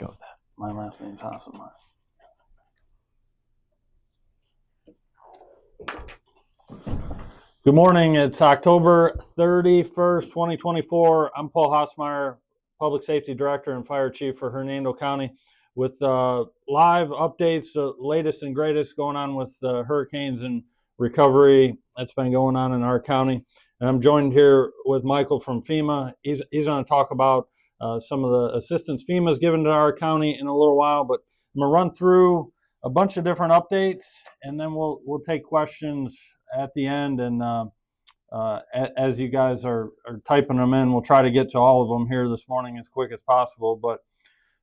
Go with that. My last name's Hasselmeyer. Good morning. It's October 31st, 2024. I'm Paul Hasselmeyer, Public Safety Director and Fire Chief for Hernando County, with live updates, the latest and greatest going on with hurricanes and recovery that's been going on in our county. And I'm joined here with Michael from FEMA. He's going to talk about some of the assistance FEMA's given to our county in a little while, but I'm going to run through a bunch of different updates, and then we'll take questions at the end. And as you guys are typing them in, we'll try to get to all of them here this morning as quick as possible. But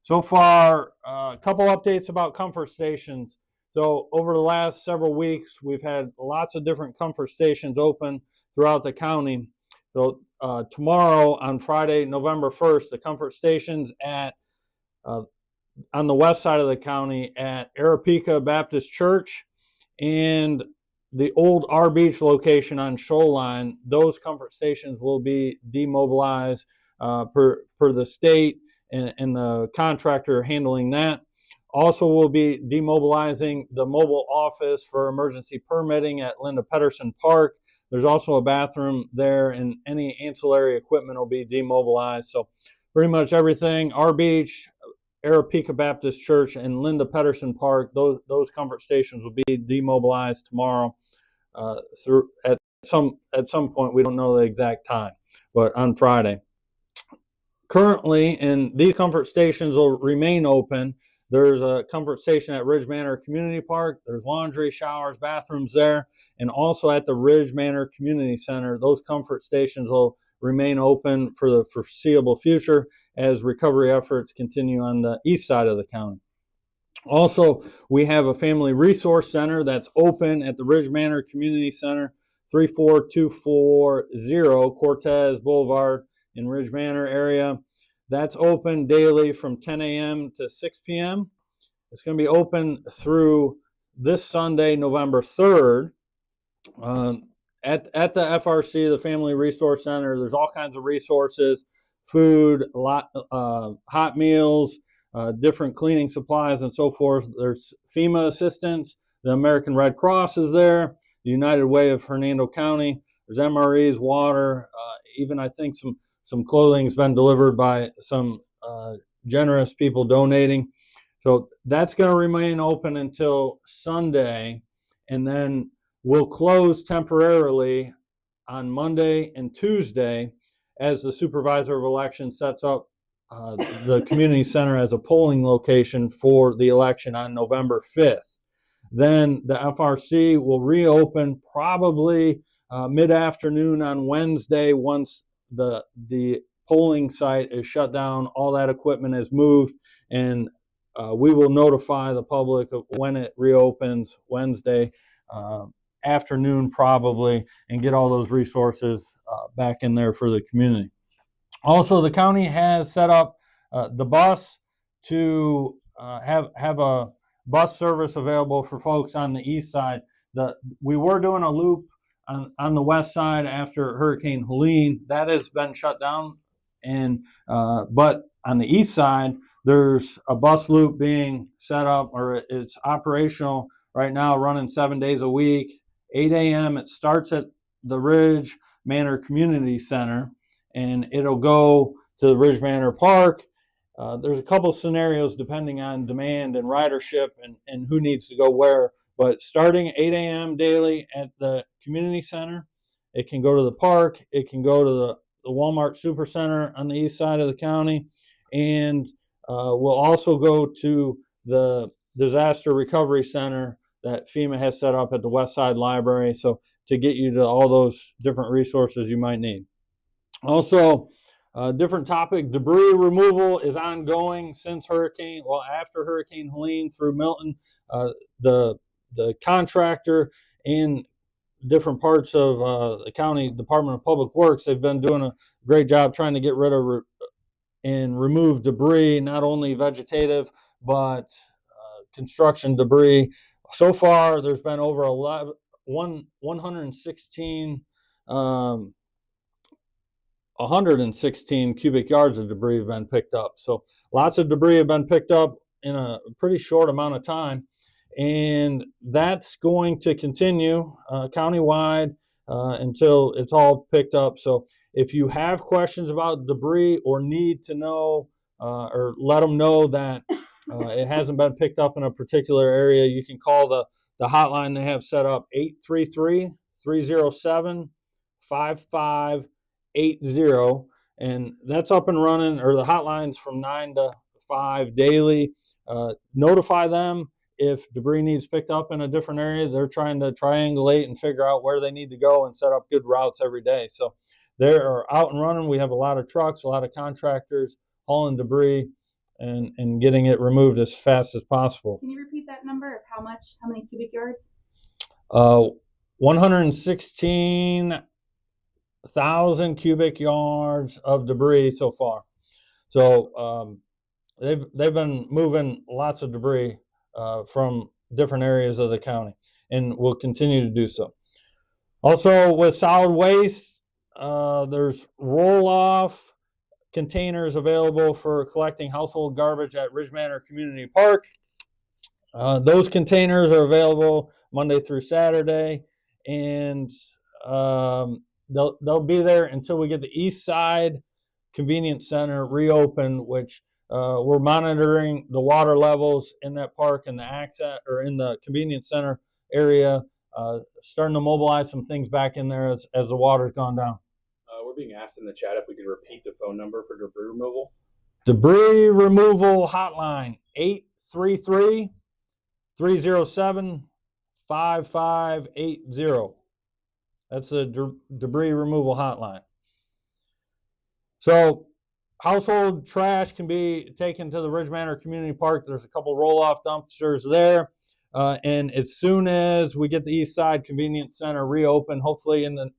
so far, a couple updates about comfort stations. So over the last several weeks, we've had lots of different comfort stations open throughout the county. So tomorrow, on Friday, November 1st, the comfort stations on the west side of the county at Arapika Baptist Church and the old R Beach location on Shoreline, those comfort stations will be demobilized per the state and the contractor handling that. Also, we'll be demobilizing the mobile office for emergency permitting at Linda Pedersen Park. There's also a bathroom there, and any ancillary equipment will be demobilized. So pretty much everything, R Beach, Arapika Baptist Church, and Linda Pedersen Park, those comfort stations will be demobilized tomorrow at some point. We don't know the exact time, but on Friday. Currently, and these comfort stations will remain open. There's a comfort station at Ridge Manor Community Park. There's laundry, showers, bathrooms there, and also at the Ridge Manor Community Center. Those comfort stations will remain open for the foreseeable future as recovery efforts continue on the east side of the county. Also, we have a family resource center that's open at the Ridge Manor Community Center, 34240 Cortez Boulevard in Ridge Manor area. That's open daily from 10 a.m. to 6 p.m. It's going to be open through this Sunday, November 3rd. At the FRC, the Family Resource Center, there's all kinds of resources, food, hot meals, different cleaning supplies, and so forth. There's FEMA assistance. The American Red Cross is there. The United Way of Hernando County. There's MREs, water, even I think some clothing's been delivered by some generous people donating. So that's going to remain open until Sunday, and then we'll close temporarily on Monday and Tuesday as the supervisor of elections sets up the community center as a polling location for the election on November 5th. Then the FRC will reopen probably mid-afternoon on Wednesday once the polling site is shut down, all that equipment is moved, and we will notify the public of when it reopens Wednesday afternoon probably, and get all those resources back in there for the community. Also, the county has set up the bus to have a bus service available for folks on the east side. We were doing a loop on the west side after Hurricane Helene. That has been shut down, and but on the east side, there's a bus loop being set up, or it's operational right now, running 7 days a week. 8 a.m. It starts at the Ridge Manor Community Center, and it'll go to the Ridge Manor Park. There's a couple scenarios depending on demand and ridership and who needs to go where. But starting at 8 a.m. daily at the community center, it can go to the park. It can go to the Walmart Supercenter on the east side of the county, and we'll also go to the Disaster Recovery Center that FEMA has set up at the West Side Library, so to get you to all those different resources you might need. Also, different topic, debris removal is ongoing after Hurricane Helene through Milton. The contractor in different parts of the county Department of Public Works, they've been doing a great job trying to get rid of and remove debris, not only vegetative, but construction debris. So far, there's been over 116 116 cubic yards of debris have been picked up. So lots of debris have been picked up in a pretty short amount of time. And that's going to continue countywide until it's all picked up. So if you have questions about debris or need to know or let them know that it hasn't been picked up in a particular area, you can call the hotline they have set up, 833-307-5580. And that's up and running, or the hotline's from 9 to 5 daily. Notify them if debris needs picked up in a different area. They're trying to triangulate and figure out where they need to go and set up good routes every day. So they're out and running. We have a lot of trucks, a lot of contractors hauling debris and getting it removed as fast as possible. Can you repeat that number of how many cubic yards? 116,000 cubic yards of debris so far. So they've been moving lots of debris from different areas of the county, and will continue to do so. Also, with solid waste, there's roll-off containers available for collecting household garbage at Ridge Manor Community Park. Those containers are available Monday through Saturday, and they'll be there until we get the East Side Convenience Center reopened, which we're monitoring the water levels in that park and the access, or in the convenience center area, starting to mobilize some things back in there as the water's gone down. We're being asked in the chat if we could repeat the phone number for debris removal. Debris removal hotline, 833-307-5580. That's the debris removal hotline. So household trash can be taken to the Ridge Manor Community Park. There's a couple roll-off dumpsters there. And as soon as we get the East Side Convenience Center reopened, hopefully in the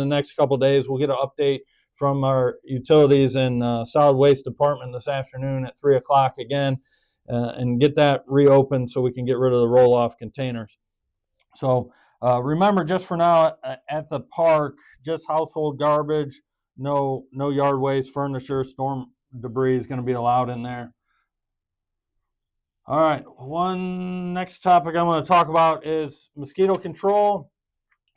next couple of days, we'll get an update from our utilities and solid waste department this afternoon at 3 o'clock again, and get that reopened so we can get rid of the roll-off containers. So remember, just for now at the park, just household garbage, no yard waste, furniture, storm debris is going to be allowed in there. All right, one next topic I'm going to talk about is mosquito control.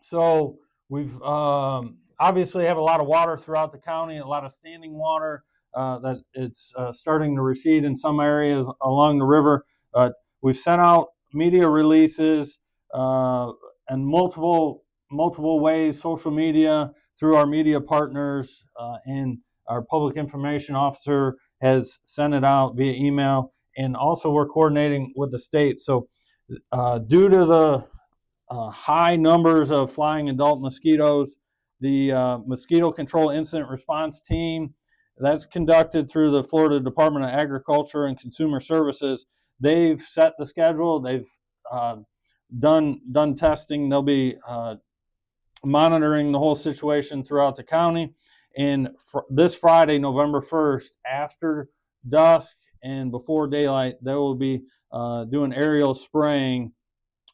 So we've obviously have a lot of water throughout the county, a lot of standing water that it's starting to recede in some areas along the river. We've sent out media releases and multiple ways, social media, through our media partners, and our public information officer has sent it out via email. And also we're coordinating with the state. So due to the high numbers of flying adult mosquitoes, the Mosquito Control Incident Response Team that's conducted through the Florida Department of Agriculture and Consumer Services, they've set the schedule. They've done testing. They'll be monitoring the whole situation throughout the county. And this Friday, November 1st, after dusk and before daylight, they will be doing aerial spraying,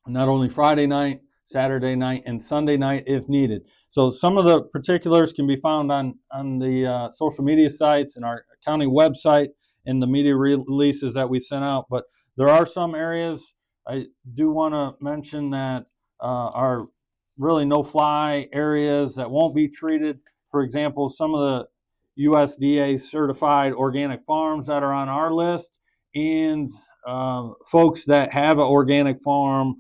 not only Friday night, Saturday night, and Sunday night if needed. So some of the particulars can be found on the social media sites and our county website and the media releases that we sent out. But there are some areas I do want to mention that are really no-fly areas that won't be treated. For example, some of the USDA certified organic farms that are on our list, and folks that have an organic farm,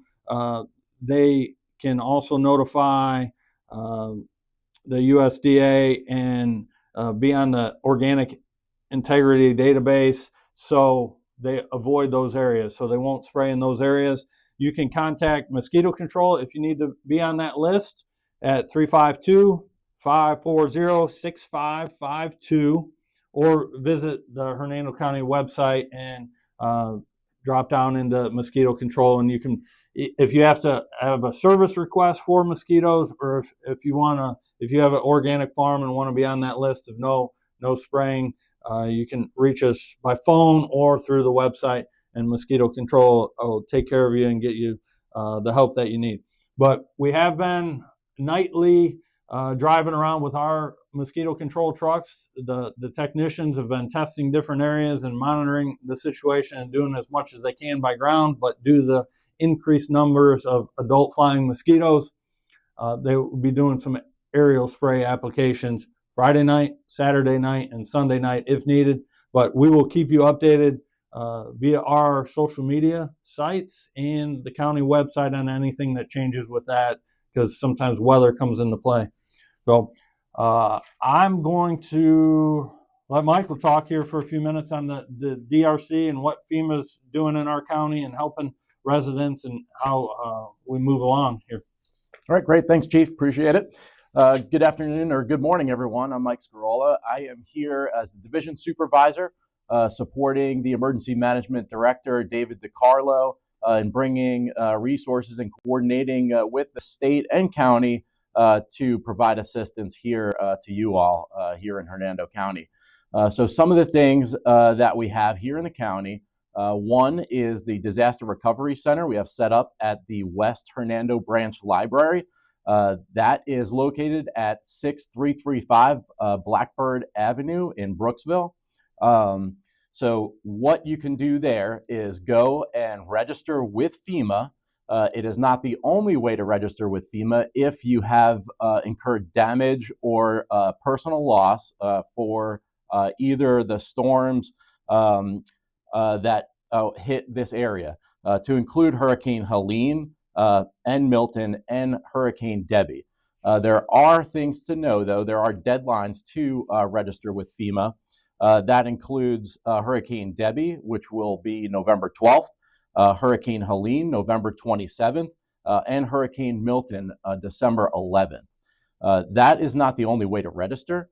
they can also notify the USDA and be on the organic integrity database so they avoid those areas, so they won't spray in those areas. You can contact Mosquito Control if you need to be on that list at 352-540-6552, or visit the Hernando County website and drop down into Mosquito Control. And you can, if you have to have a service request for mosquitoes, or if you have an organic farm and want to be on that list of no spraying, you can reach us by phone or through the website, and Mosquito Control will take care of you and get you the help that you need. But we have been nightly driving around with our mosquito control trucks. The technicians have been testing different areas and monitoring the situation and doing as much as they can by ground, but due to the increased numbers of adult flying mosquitoes, they will be doing some aerial spray applications Friday night, Saturday night, and Sunday night if needed. But we will keep you updated via our social media sites and the county website on anything that changes with that, because sometimes weather comes into play. So I'm going to let Michael talk here for a few minutes on the DRC and what FEMA's doing in our county and helping residents and how we move along here. All right, great. Thanks, Chief. Appreciate it. Good afternoon or good morning, everyone. I'm Mike Scarola. I am here as the Division Supervisor supporting the Emergency Management Director, David DiCarlo, in bringing resources and coordinating with the state and county to provide assistance here to you all here in Hernando County. So some of the things that we have here in the county, one is the Disaster Recovery Center we have set up at the West Hernando Branch Library. That is located at 6335 Blackbird Avenue in Brooksville. So what you can do there is go and register with FEMA. It is not the only way to register with FEMA if you have incurred damage or personal loss for either the storms that hit this area, to include Hurricane Helene and Milton and Hurricane Debbie. There are things to know, though. There are deadlines to register with FEMA. That includes Hurricane Debbie, which will be November 12th. Hurricane Helene, November 27th, and Hurricane Milton, December 11th. That is not the only way to register.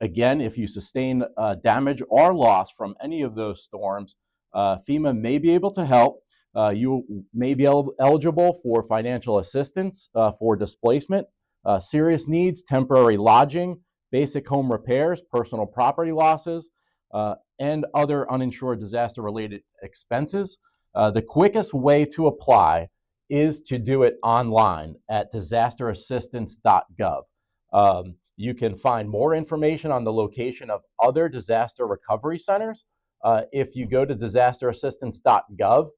Again, if you sustain damage or loss from any of those storms, FEMA may be able to help. You may be eligible for financial assistance for displacement, serious needs, temporary lodging, basic home repairs, personal property losses, and other uninsured disaster-related expenses. The quickest way to apply is to do it online at disasterassistance.gov. You can find more information on the location of other disaster recovery centers. If you go to disasterassistance.gov,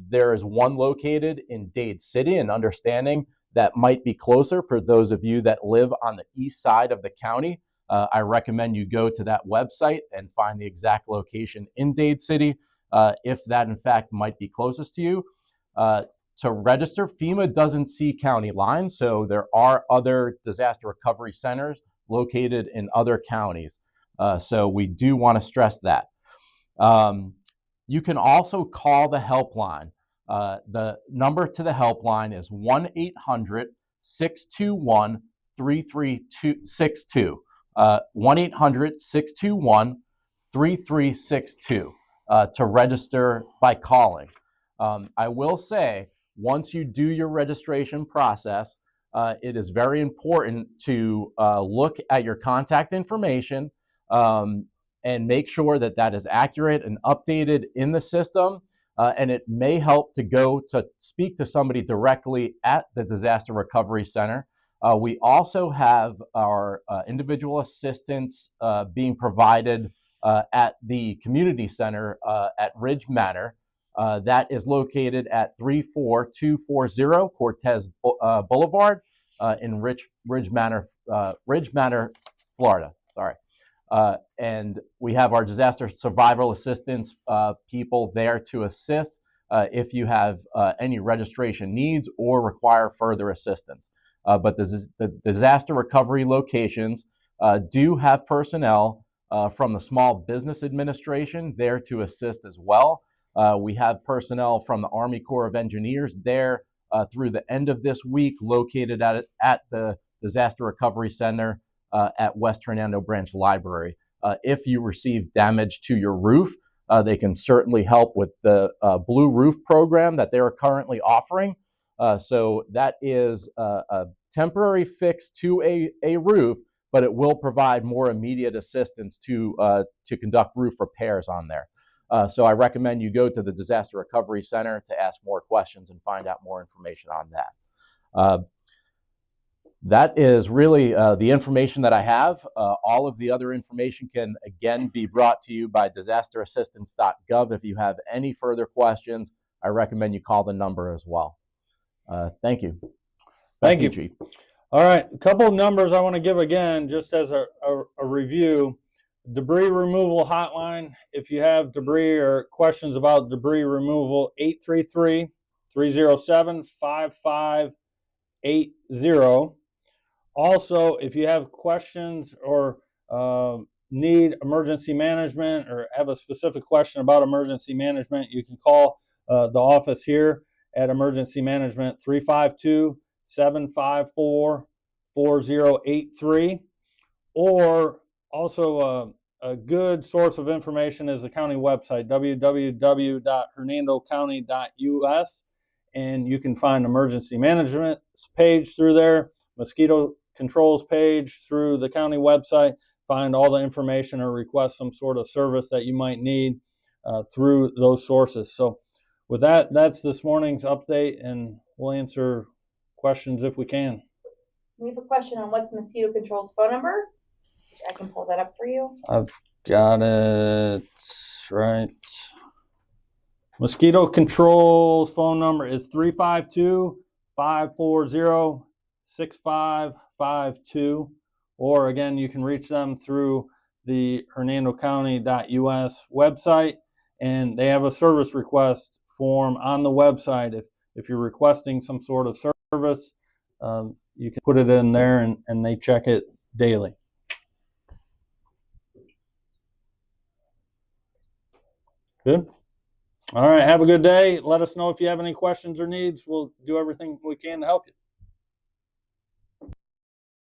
there is one located in Dade City, and understanding that might be closer for those of you that live on the east side of the county. I recommend you go to that website and find the exact location in Dade City, if that in fact might be closest to you. To register, FEMA doesn't see county lines, so there are other disaster recovery centers located in other counties. So we do want to stress that. You can also call the helpline. The number to the helpline is 1-800-621-3362. 1-800-621-3362 to register by calling. I will say, once you do your registration process, it is very important to look at your contact information and make sure that that is accurate and updated in the system. And it may help to go to speak to somebody directly at the Disaster Recovery Center. We also have our individual assistance being provided at the community center at Ridge Manor. That is located at 34240 Cortez Boulevard in Ridge Manor, Florida. Sorry. And we have our disaster survival assistance people there to assist if you have any registration needs or require further assistance. But the disaster recovery locations do have personnel from the Small Business Administration there to assist as well. We have personnel from the Army Corps of Engineers there through the end of this week, located at the Disaster Recovery Center at West Hernando Branch Library. If you receive damage to your roof, they can certainly help with the Blue Roof program that they are currently offering. So that is a temporary fix to a roof, but it will provide more immediate assistance to conduct roof repairs on there. So I recommend you go to the Disaster Recovery Center to ask more questions and find out more information on that. That is really the information that I have. All of the other information can again be brought to you by disasterassistance.gov. If you have any further questions, I recommend you call the number as well. Thank you. Thank you, Chief. All right, a couple of numbers I want to give again, just as a review. Debris removal hotline, if you have debris or questions about debris removal, 833-307-5580. Also, if you have questions or need emergency management or have a specific question about emergency management, you can call the office here at Emergency Management, 352-754-4083. Or also a good source of information is the county website, www.hernandocounty.us, and you can find emergency management page through there, mosquito controls page through the county website, find all the information or request some sort of service that you might need through those sources. So with that, that's this morning's update, and we'll answer questions if we can. We have a question on what's mosquito control's phone number. I can pull that up for you. I've got it right. Mosquito control's phone number is 352-540-6552. Or again, you can reach them through the hernandocounty.us website, and they have a service request form on the website. If you're requesting some sort of service, you can put it in there, and they check it daily. Good. All right. Have a good day. Let us know if you have any questions or needs. We'll do everything we can to help you.